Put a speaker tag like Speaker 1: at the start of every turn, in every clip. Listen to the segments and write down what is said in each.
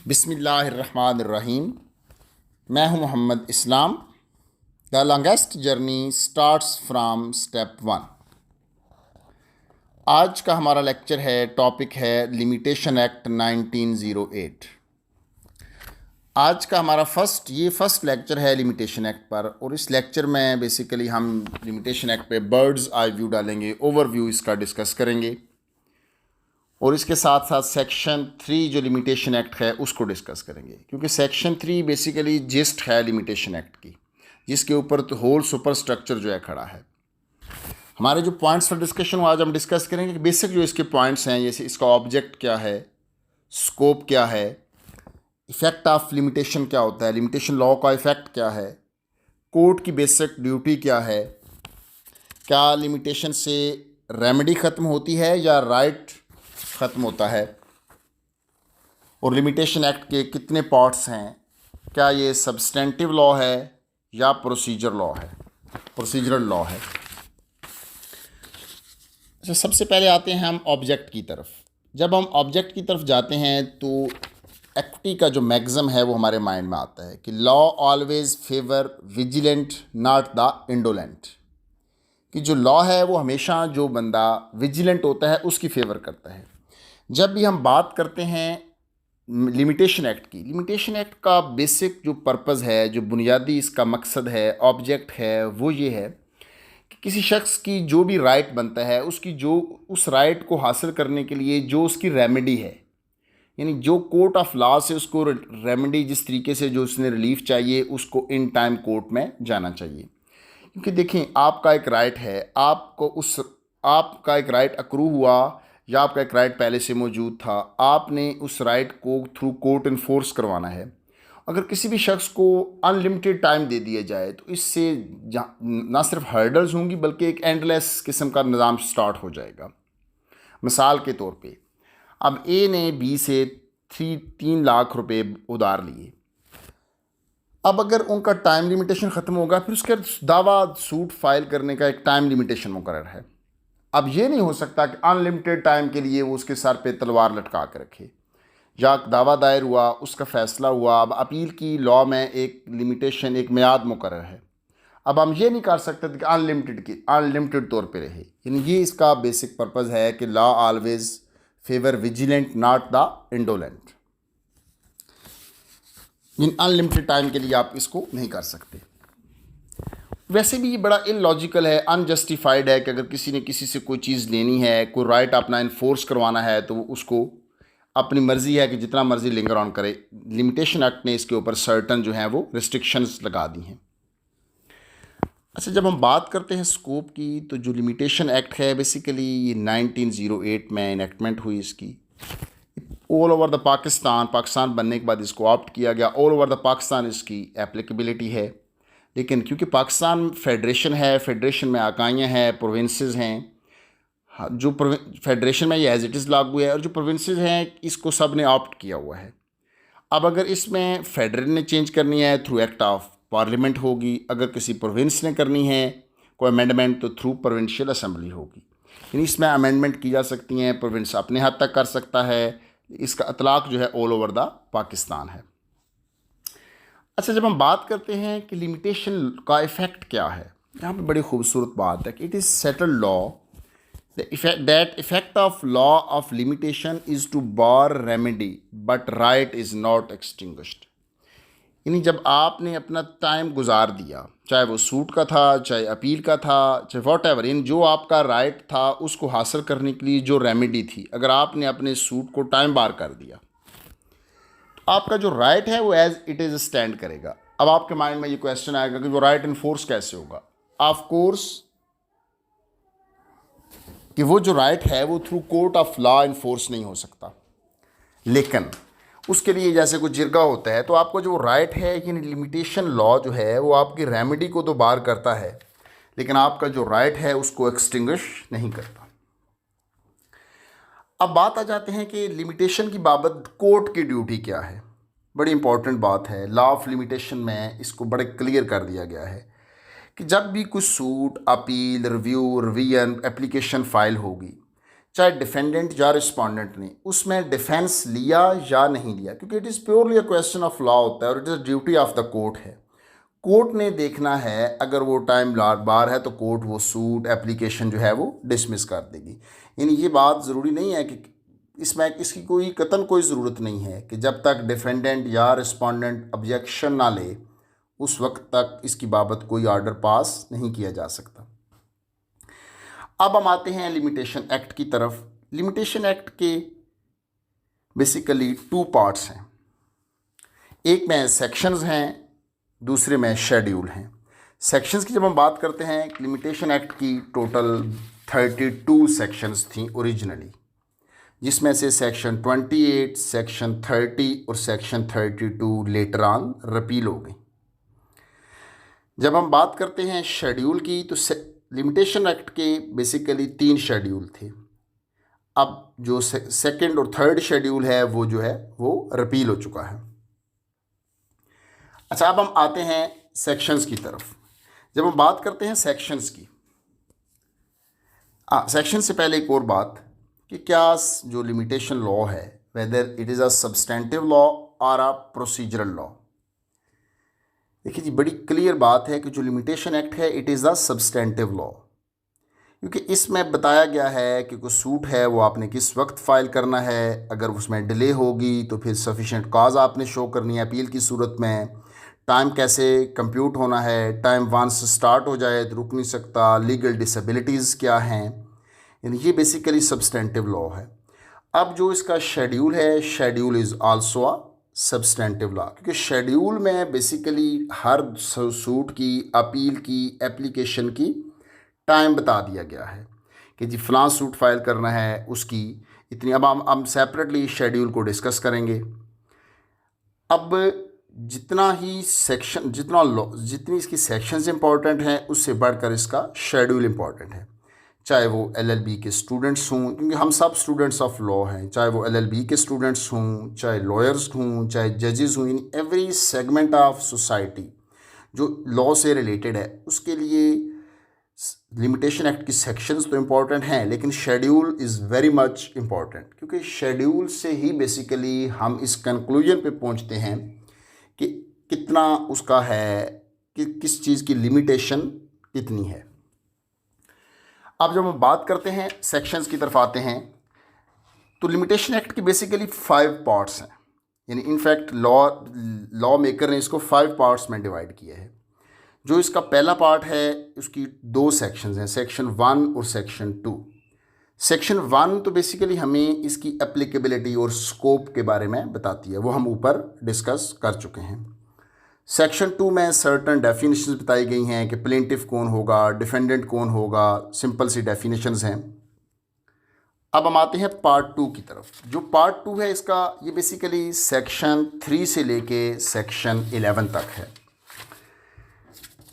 Speaker 1: बिस्मिल्लाहिर्रहमानिर्रहीम। मैं हूं Mohammad Islam. The longest journey starts from step one. आज का हमारा लेक्चर है, टॉपिक है लिमिटेशन एक्ट 1908। आज का हमारा फर्स्ट लेक्चर है लिमिटेशन एक्ट पर, और इस लेक्चर में बेसिकली हम लिमिटेशन एक्ट पे बर्ड्स आई व्यू डालेंगे, ओवरव्यू इसका डिस्कस करेंगे, और इसके साथ साथ सेक्शन 3 जो लिमिटेशन एक्ट है उसको डिस्कस करेंगे, क्योंकि सेक्शन 3 बेसिकली जिस्ट है लिमिटेशन एक्ट की, जिसके ऊपर तो होल सुपर स्ट्रक्चर जो है खड़ा है। हमारे जो पॉइंट्स फॉर डिस्कशन हो आज हम डिस्कस करेंगे कि बेसिक जो इसके पॉइंट्स हैं, जैसे इसका ऑब्जेक्ट क्या है, स्कोप क्या है, इफ़ेक्ट ऑफ लिमिटेशन क्या होता है, लिमिटेशन लॉ का इफ़ेक्ट क्या है, कोर्ट की बेसिक ड्यूटी क्या है, क्या लिमिटेशन से रेमेडी ख़त्म होती है या राइट ख़त्म होता है, और लिमिटेशन एक्ट के कितने पार्ट्स हैं, क्या ये सब्सटेंटिव लॉ है या प्रोसीजरल लॉ है। अच्छा, सबसे पहले आते हैं हम ऑब्जेक्ट की तरफ। जब हम ऑब्जेक्ट की तरफ जाते हैं तो एक्विटी का जो मैक्सिम है वो हमारे माइंड में आता है कि law always favour vigilant not the indolent, कि जो लॉ है वो हमेशा जो बंदा विजिलेंट होता है उसकी फेवर करता है। जब भी हम बात करते हैं लिमिटेशन एक्ट की, लिमिटेशन एक्ट का बेसिक जो पर्पज़ है, जो बुनियादी इसका मकसद है, ऑब्जेक्ट है, वो ये है कि किसी शख्स की जो भी राइट बनता है, उसकी जो उस राइट को हासिल करने के लिए जो उसकी रेमेडी है, यानी जो कोर्ट ऑफ लॉ से उसको रेमेडी, जिस तरीके से जो उसने रिलीफ चाहिए, उसको इन टाइम कोर्ट में जाना चाहिए। क्योंकि देखें, आपका एक राइट है, आपका एक राइट अक्रू हुआ या आपका एक राइट पहले से मौजूद था, आपने उस राइट को थ्रू कोर्ट इन्फोर्स करवाना है। अगर किसी भी शख्स को अनलिमिटेड टाइम दे दिया जाए तो इससे ना सिर्फ हर्डल्स होंगी बल्कि एक एंडलेस किस्म का निज़ाम स्टार्ट हो जाएगा। मिसाल के तौर पे, अब ए ने बी से 3 लाख रुपए उधार लिए। अब अगर उनका टाइम लिमिटेशन ख़त्म होगा, फिर उसके दावा सूट फाइल करने का एक टाइम लिमिटेशन मुकर्रर है। अब ये नहीं हो सकता कि अनलिमिटेड टाइम के लिए वो उसके सर पे तलवार लटका कर रखे। या दावा दायर हुआ, उसका फ़ैसला हुआ, अब अपील की लॉ में एक लिमिटेशन, एक मियाद मुकर्रर है। अब हम ये नहीं कर सकते कि अनलिमिटेड तौर पे रहे। यानी ये इसका बेसिक पर्पज़ है कि law always favour vigilant not the indolent. In unlimited time के लिए आप इसको नहीं कर सकते। वैसे भी ये बड़ा इलॉजिकल है, अनजस्टिफाइड है कि अगर किसी ने किसी से कोई चीज़ लेनी है, कोई राइट अपना इन्फोर्स करवाना है, तो उसको अपनी मर्ज़ी है कि जितना मर्ज़ी लिंगर ऑन करे। लिमिटेशन एक्ट ने इसके ऊपर सर्टन जो हैं वो रिस्ट्रिक्शंस लगा दी हैं। अच्छा, जब हम बात करते हैं स्कोप की, तो जो लिमिटेशन एक्ट है बेसिकली ये 1908 में इनेक्टमेंट हुई इसकी। ऑल ओवर द पाकिस्तान बनने के बाद इसको ऑप्ट किया गया। ऑल ओवर द पाकिस्तान इसकी एप्लीकेबिलिटी है। लेकिन क्योंकि पाकिस्तान फेडरेशन है, फेडरेशन में आकाइयाँ हैं, प्रोविंसेस हैं, जो फेडरेशन में ये एज इट इज़ लागू है, और जो प्रोविंसेस हैं इसको सब ने ऑप्ट किया हुआ है। अब अगर इसमें फेडरल ने चेंज करनी है थ्रू एक्ट ऑफ पार्लियामेंट होगी, अगर किसी प्रोविंस ने करनी है कोई अमेंडमेंट तो थ्रू प्रोविंशियल असेंबली होगी। यानी इसमें अमेंडमेंट की जा सकती हैं, प्रोविंस अपने हद तक कर सकता है। इसका इतलाक़ जो है ऑल ओवर द पाकिस्तान है। अच्छा, जब हम बात करते हैं कि लिमिटेशन का इफ़ेक्ट क्या है, यहाँ पे बड़ी खूबसूरत बात है कि it is settled law that effect of law of limitation is to bar remedy but right is not extinguished. यानी जब आपने अपना टाइम गुजार दिया, चाहे वो सूट का था, चाहे अपील का था, चाहे वॉट एवर, इन जो आपका राइट था उसको हासिल करने के लिए जो रेमेडी थी, अगर आपने अपने सूट को टाइम बार कर दिया, आपका जो राइट है वो एज इट इज़ स्टैंड करेगा। अब आपके माइंड में ये क्वेश्चन आएगा कि वो राइट इन्फोर्स कैसे होगा। ऑफ कोर्स कि वो जो राइट है वो through court of law enforce नहीं हो सकता, लेकिन उसके लिए जैसे कोई जिरगा होता है, तो आपको जो राइट है, यानी लिमिटेशन लॉ जो है वो आपकी रेमेडी को तो बार करता है, लेकिन आपका जो राइट है उसको एक्सटिंग्विश नहीं करता। अब बात आ जाते हैं कि लिमिटेशन की बाबत कोर्ट की ड्यूटी क्या है। बड़ी इंपॉर्टेंट बात है, लॉ ऑफ लिमिटेशन में इसको बड़े क्लियर कर दिया गया है कि जब भी कुछ suit, appeal, review, revision, application file होगी, चाहे डिफेंडेंट या रिस्पोंडेंट ने उसमें डिफेंस लिया या नहीं लिया, क्योंकि it is purely a question of law होता है और it is duty of the court है। कोर्ट ने देखना है, अगर वो टाइम बार है तो कोर्ट वो सूट एप्लीकेशन जो है वो डिसमिस कर देगी। यानी ये बात ज़रूरी नहीं है कि इसमें इसकी कोई ज़रूरत नहीं है कि जब तक डिफेंडेंट या रिस्पोंडेंट ऑब्जेक्शन ना ले उस वक्त तक इसकी बाबत कोई ऑर्डर पास नहीं किया जा सकता। अब हम आते हैं लिमिटेशन एक्ट की तरफ। लिमिटेशन एक्ट के बेसिकली 2 पार्ट्स हैं, एक में सेक्शंस हैं, दूसरे में शेड्यूल हैं। सेक्शंस की जब हम बात करते हैं, लिमिटेशन एक्ट की टोटल 32 सेक्शंस थी ओरिजिनली, जिसमें से सेक्शन 28, सेक्शन 30 और सेक्शन 32 लेटर ऑन रिपील हो गई। जब हम बात करते हैं शेड्यूल की, तो लिमिटेशन एक्ट के बेसिकली 3 शेड्यूल थे। अब जो सेकंड और थर्ड शेड्यूल है वो जो है वो रिपील हो चुका है। अच्छा, अब हम आते हैं सेक्शंस की तरफ। जब हम बात करते हैं सेक्शंस की, सेक्शन से पहले एक और बात कि क्या जो लिमिटेशन लॉ है, whether it is a substantive law और अ प्रोसीजरल लॉ। देखिए जी, बड़ी क्लियर बात है कि जो लिमिटेशन एक्ट है it is a substantive law, क्योंकि इसमें बताया गया है कि कोई सूट है वो आपने किस वक्त फ़ाइल करना है, अगर उसमें डिले होगी तो फिर सफिशेंट कॉज आपने शो करनी है अपील की सूरत में, टाइम कैसे कंप्यूट होना है, टाइम वंस स्टार्ट हो जाए तो रुक नहीं सकता, लीगल डिसेबिलिटीज़ क्या हैं, यानी ये बेसिकली सब्सटेंटिव लॉ है। अब जो इसका शेड्यूल है, schedule is also a substantive law, क्योंकि शेड्यूल में बेसिकली हर सूट की, अपील की, एप्लीकेशन की टाइम बता दिया गया है कि जी फ़लाँ सूट फाइल करना है उसकी इतनी। अब हम सेपरेटली शेड्यूल को डिस्कस करेंगे। अब जितना ही सेक्शन, जितनी इसकी सेक्शंस इंपॉर्टेंट हैं उससे बढ़कर इसका शेड्यूल इंपॉर्टेंट है। चाहे वो LLB के स्टूडेंट्स हों, क्योंकि हम सब स्टूडेंट्स ऑफ लॉ हैं, चाहे वो LLB के स्टूडेंट्स हों, चाहे लॉयर्स हों, चाहे जजेस हों, यानी एवरी सेगमेंट ऑफ सोसाइटी जो लॉ से रिलेटेड है उसके लिए लिमिटेशन एक्ट की सेक्शंस तो इम्पॉर्टेंट हैं, लेकिन schedule is very much important, क्योंकि शेड्यूल से ही बेसिकली हम इस कंक्लूजन पे पहुंचते हैं कि कितना उसका है, कि किस चीज़ की लिमिटेशन कितनी है। अब जब हम बात करते हैं सेक्शंस की तरफ आते हैं, तो लिमिटेशन एक्ट की बेसिकली 5 पार्ट्स हैं, यानी इनफैक्ट लॉ मेकर ने इसको 5 पार्ट्स में डिवाइड किया है। जो इसका पहला पार्ट है उसकी 2 सेक्शंस हैं, सेक्शन 1 और सेक्शन 2। सेक्शन 1 तो बेसिकली हमें इसकी एप्लीकेबिलिटी और स्कोप के बारे में बताती है, वो हम ऊपर डिस्कस कर चुके हैं। सेक्शन 2 में सर्टन डेफिनेशंस बताई गई हैं कि प्लेंटिफ कौन होगा, डिफेंडेंट कौन होगा, सिंपल सी डेफिनेशंस हैं। अब हम आते हैं पार्ट 2 की तरफ। जो पार्ट 2 है इसका, ये बेसिकली सेक्शन 3 से लेके सेक्शन 11 तक है।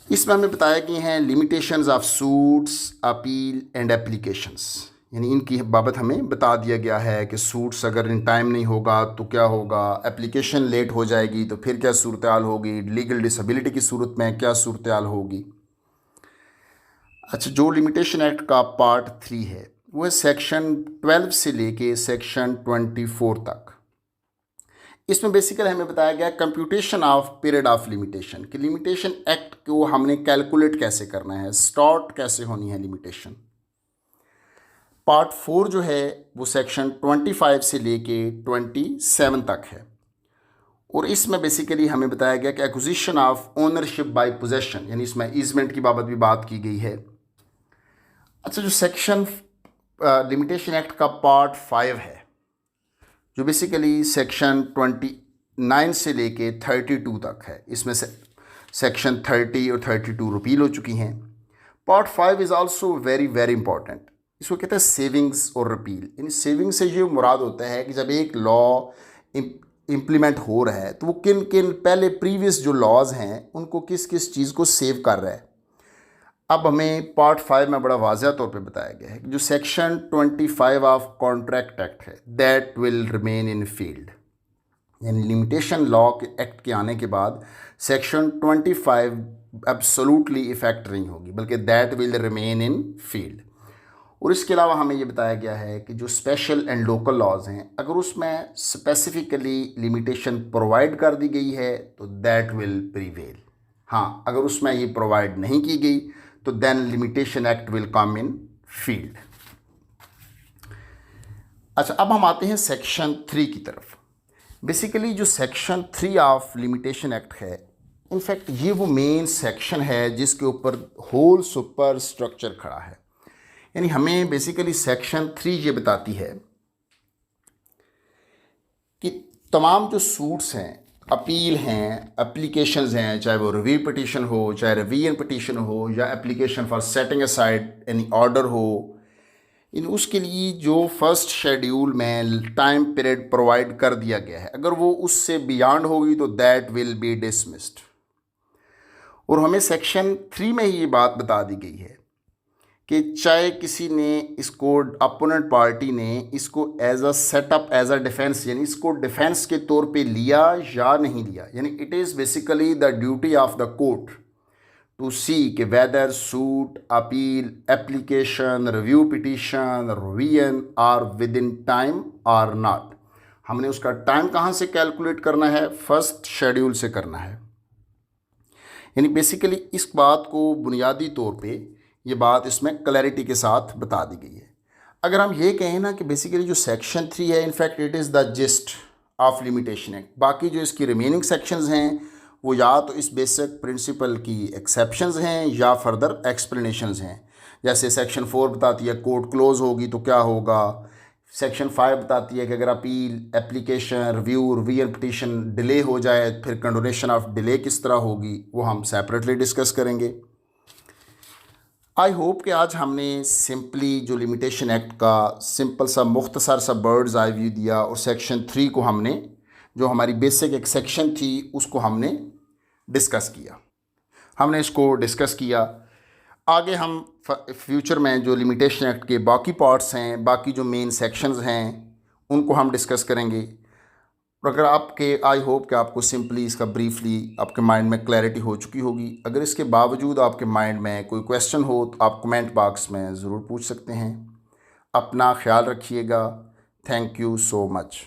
Speaker 1: इसमें हमें बताया गए हैं limitations of suits, appeal and applications, यानी इनकी बाबत हमें बता दिया गया है कि सूट्स अगर इन टाइम नहीं होगा तो क्या होगा, एप्लीकेशन लेट हो जाएगी तो फिर क्या सूरत हाल होगी, लीगल डिसेबिलिटी की सूरत में क्या सूरत हाल होगी। अच्छा, जो लिमिटेशन एक्ट का पार्ट 3 है वो है सेक्शन 12 से लेके सेक्शन 24 तक। इसमें बेसिकली हमें बताया गया computation of period of limitation, कि लिमिटेशन एक्ट को हमने कैलकुलेट कैसे करना है, स्टार्ट कैसे होनी है लिमिटेशन। पार्ट 4 जो है वो सेक्शन 25 से लेके 27 तक है, और इसमें बेसिकली हमें बताया गया कि acquisition of ownership by possession, यानी इसमें ईजमेंट की बाबत भी बात की गई है। अच्छा, जो सेक्शन लिमिटेशन एक्ट का पार्ट 5 है, जो बेसिकली सेक्शन 29 से लेके 32 तक है, इसमें से सेक्शन 30 और 32 रिपील हो चुकी हैं। Part 5 is also very very important. इसको कहते हैं सेविंग्स और रिपील, यानी सेविंग से ये मुराद होता है कि जब एक लॉ इम्प्लीमेंट हो रहा है तो वो किन किन पहले प्रीवियस जो लॉज हैं उनको किस किस चीज़ को सेव कर रहा है। अब हमें पार्ट 5 में बड़ा वाज़ह तौर पे बताया गया है कि जो सेक्शन 25 ऑफ कॉन्ट्रैक्ट एक्ट है that will remain in field, यानी लिमिटेशन लॉ के एक्ट के आने के बाद सेक्शन 25 एब्सोल्युटली इफेक्ट नहीं होगी, बल्कि that will remain in field. और इसके अलावा हमें ये बताया गया है कि जो स्पेशल एंड लोकल लॉज हैं, अगर उसमें स्पेसिफिकली लिमिटेशन प्रोवाइड कर दी गई है तो दैट विल प्रीवेल। हाँ, अगर उसमें ये प्रोवाइड नहीं की गई तो then limitation act will come in field. अच्छा, अब हम आते हैं सेक्शन 3 की तरफ। बेसिकली जो सेक्शन 3 ऑफ लिमिटेशन एक्ट है, इनफैक्ट ये वो मेन सेक्शन है जिसके ऊपर होल सुपर स्ट्रक्चर खड़ा है। यानी हमें बेसिकली सेक्शन 3 ये बताती है कि तमाम जो सूट्स हैं, अपील हैं, एप्लीकेशंस हैं, चाहे वो रिव्यू पिटीशन हो, चाहे रिवीजन पिटीशन हो, या application for setting aside any order हो, इन उसके लिए जो फर्स्ट शेड्यूल में टाइम पीरियड प्रोवाइड कर दिया गया है, अगर वो उससे बियॉन्ड होगी तो दैट विल बी डिसमिस्ड। और हमें सेक्शन 3 में ये बात बता दी गई है कि चाहे किसी ने इसको, अपोनेंट पार्टी ने इसको as a setup, as a defence, यानी इसको डिफेंस के तौर पे लिया या नहीं लिया, यानी it is basically the duty of the court to see कि whether suit, appeal, application, review petition, revision are within time or not. हमने उसका टाइम कहाँ से कैलकुलेट करना है? फर्स्ट शेड्यूल से करना है। यानी बेसिकली इस बात को बुनियादी तौर पे ये बात इसमें क्लैरिटी के साथ बता दी गई है। अगर हम ये कहें ना कि बेसिकली जो सेक्शन 3 है, in fact it is the gist of limitation act. बाकी जो इसकी रिमेनिंग सेक्शंस हैं वो या तो इस बेसिक प्रिंसिपल की एक्सेप्शंस हैं या फर्दर एक्सप्लेनेशंस हैं। जैसे सेक्शन 4 बताती है कोर्ट क्लोज होगी तो क्या होगा, सेक्शन 5 बताती है कि अगर appeal, application, review, revision petition delay हो जाए फिर कंडोनेशन ऑफ डिले किस तरह होगी, वो हम सेपरेटली डिस्कस करेंगे। आई होप कि आज हमने सिंपली जो लिमिटेशन एक्ट का सिंपल सा मुख्तसर सा बर्ड्स आई व्यू दिया, और सेक्शन 3 को हमने, जो हमारी बेसिक एक सेक्शन थी, उसको हमने डिस्कस किया। हमने इसको डिस्कस किया। आगे हम फ्यूचर में जो लिमिटेशन एक्ट के बाकी पार्ट्स हैं, बाकी जो मेन सेक्शंस हैं, उनको हम डिस्कस करेंगे। और अगर आपके, आई होप कि आपको सिंपली इसका ब्रीफली आपके माइंड में क्लैरिटी हो चुकी होगी। अगर इसके बावजूद आपके माइंड में कोई क्वेश्चन हो तो आप कमेंट बॉक्स में ज़रूर पूछ सकते हैं। अपना ख्याल रखिएगा। Thank you so much.